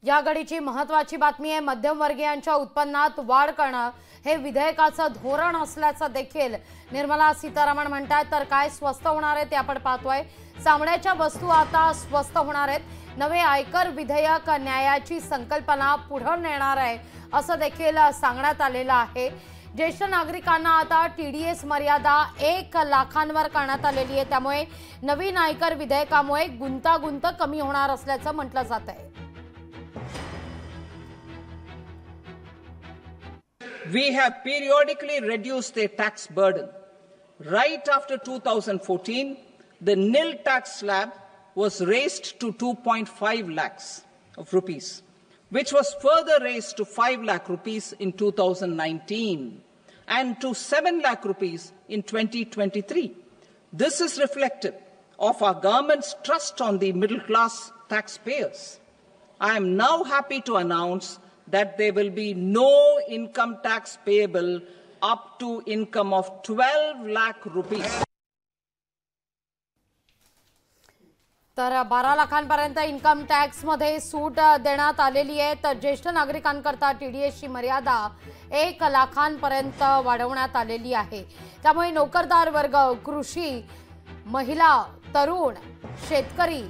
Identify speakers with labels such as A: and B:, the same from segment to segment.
A: या घडीची महत्त्वाची बातमी आहे। मध्यमवर्गीयांच्या उत्पन्नात वाढ करणं हे विधेयकाचं धोरण असल्याचं देखील निर्मला सीतारामन म्हणतात। तर काय स्वस्त होणार आहे ते आपण पाहतोय। चामड्याच्या वस्तू आता स्वस्त होणार आहेत। नवे आयकर विधेयक न्यायाची संकल्पना पुढे नेणार आहे असं देखील सांगण्यात आलेलं आहे। ज्येष्ठ नागरिकांना आता टीडीएस मर्यादा 1 लाखांवर करण्यात आलेली आहे। त्यामुळे नवीन आयकर विधेयकामुळे गुंतागुंत कमी होणार असल्याचं म्हटलं जात आहे।
B: We have periodically reduced their tax burden. Right after 2014, the nil tax slab was raised to 2.5 lakhs of rupees, which was further raised to 5 lakh rupees in 2019 and to 7 lakh rupees in 2023. This is reflective of our government's trust on the middle class taxpayers. I am now happy to announce that there will be no income tax payable up to income of 12 lakh rupees.
A: तर 12 लाखांपर्यंत income tax मध्ये सूट देण्यात आलेली आहे। तर ज्येष्ठ नागरिकांकरता टीडीएसची मर्यादा 1 लाखांपर्यंत वाढवण्यात आलेली आहे। त्यामुळे नोकरदार वर्ग, कृषी, महिला, तरुण, शेतकरी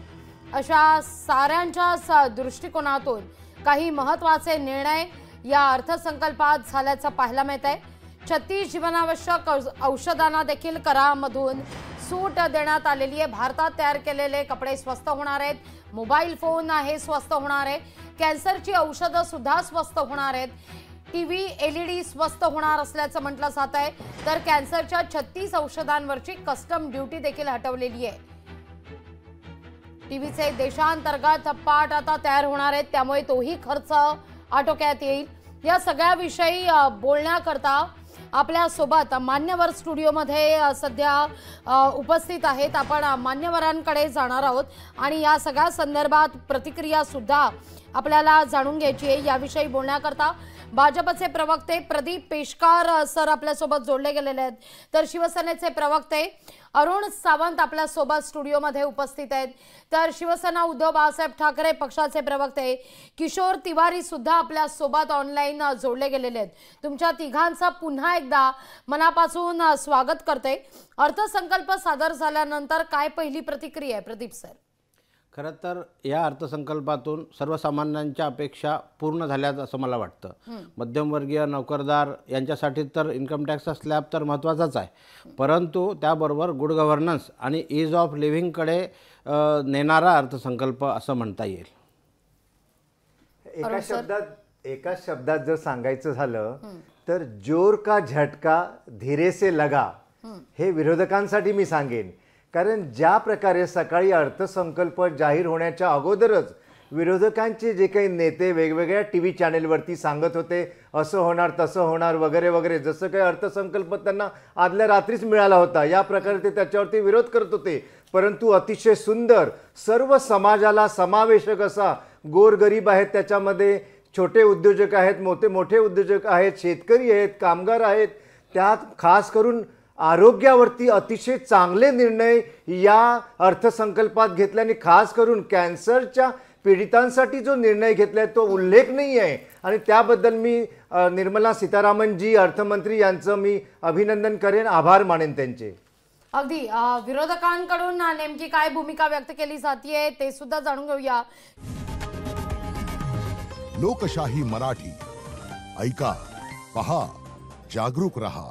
A: अशा साऱ्यांच्या दृष्टिकोनातून काही महत्त्वाचे निर्णय या अर्थसंकल्पात झाल्याचं पाहायला मिळत आहे। 36 जीवनावश्यक औषधांना देखील करामधून सूट देण्यात आलेली आहे। भारतात तयार केलेले कपडे स्वस्त होणार आहेत। मोबाईल फोन हे स्वस्त होणार आहे। कॅन्सरची औषधं सुद्धा स्वस्त होणार आहेत। टीव्ही एलईडी स्वस्त होणार असल्याचं म्हटलं जात आहे। तर कॅन्सरच्या 36 औषधांवरची कस्टम ड्युटी देखील हटवलेली आहे। टीव्हीचे देशांतर्गत पाठ आता तयार होणार आहेत। त्यामुळे तोही खर्च आटोक्यात येईल। या सगळ्याविषयी बोलण्याकरता आपल्या सोबत मान्यवर स्टुडिओमध्ये सध्या उपस्थित आहेत। आपण मान्यवरांकडे जाणार आहोत आणि या सगळ्या संदर्भात प्रतिक्रिया सुद्धा आपल्याला जाणून घ्यायची आहे। याविषयी बोलण्याकरता भाजपचे प्रवक्ते प्रदीप पेशकार सर आपल्या सोबत जोडले गेलेले आहेत। तर शिवसेनेचे प्रवक्ते अरुण सावंत आपल्या सोबत स्टुडिओमध्ये उपस्थित आहेत। तर शिवसेना उद्धव बाळासाहेब ठाकरे पक्षाचे प्रवक्ते किशोर तिवारी सुद्धा आपल्या सोबत ऑनलाईन जोडले गेलेले आहेत। तुमच्या तिघांचा पुन्हा एकदा मनापासून स्वागत करते। अर्थसंकल्प सादर झाल्यानंतर काय पहिली प्रतिक्रिया आहे प्रदीप सर?
C: खरं तर या अर्थसंकल्पातून सर्वसामान्यांच्या अपेक्षा पूर्ण झाल्यात असं मला वाटतं। मध्यमवर्गीय, नोकरदार यांच्यासाठी तर इन्कम टॅक्सचा स्लॅब तर महत्त्वाचाच आहे, परंतु त्याबरोबर गुड गव्हर्नन्स आणि ईज ऑफ लिव्हिंगकडे नेणारा अर्थसंकल्प असं म्हणता येईल।
D: एका शब्दात जर सांगायचं झालं तर जोर का झटका धीरे से लगा, हे विरोधकांसाठी मी सांगेन। कारण ज्या प्रकारे सकाळी अर्थसंकल्प जाहीर होण्याच्या अगोदरच विरोधकांचे जे काही नेते वेगवेगळ्या टीव्ही चॅनेलवरती सांगत होते असं होणार तसं होणार वगैरे वगैरे, जसं काही अर्थसंकल्प त्यांना आदल्या रात्रीच मिळाला होता या प्रकारे ते त्याच्यावरती विरोध करत होते। परंतु अतिशय सुंदर, सर्व समाजाला समावेशक असा, गोरगरीब आहेत त्याच्यामध्ये, छोटे उद्योजक आहेत, मोठे उद्योजक आहेत, शेतकरी आहेत, कामगार आहेत, त्यात खास करून आरोग्यावरती अतिशय चांगले निर्णय या अर्थसंकल्पात घेतल्याने, खास करून कॅन्सरच्या पीडितांसाठी जो निर्णय घेतलाय तो उल्लेखनीय आहे आणि त्याबद्दल मी निर्मला सीतारामनजी अर्थमंत्री यांचं मी अभिनंदन करेन, आभार मानेन त्यांचे।
A: अगदी विरोधकांकडून नेमकी काय भूमिका व्यक्त केली जाते ते सुद्धा जाणून घेऊया।
E: लोकशाही मराठी ऐका, पहा, जागरूक रहा।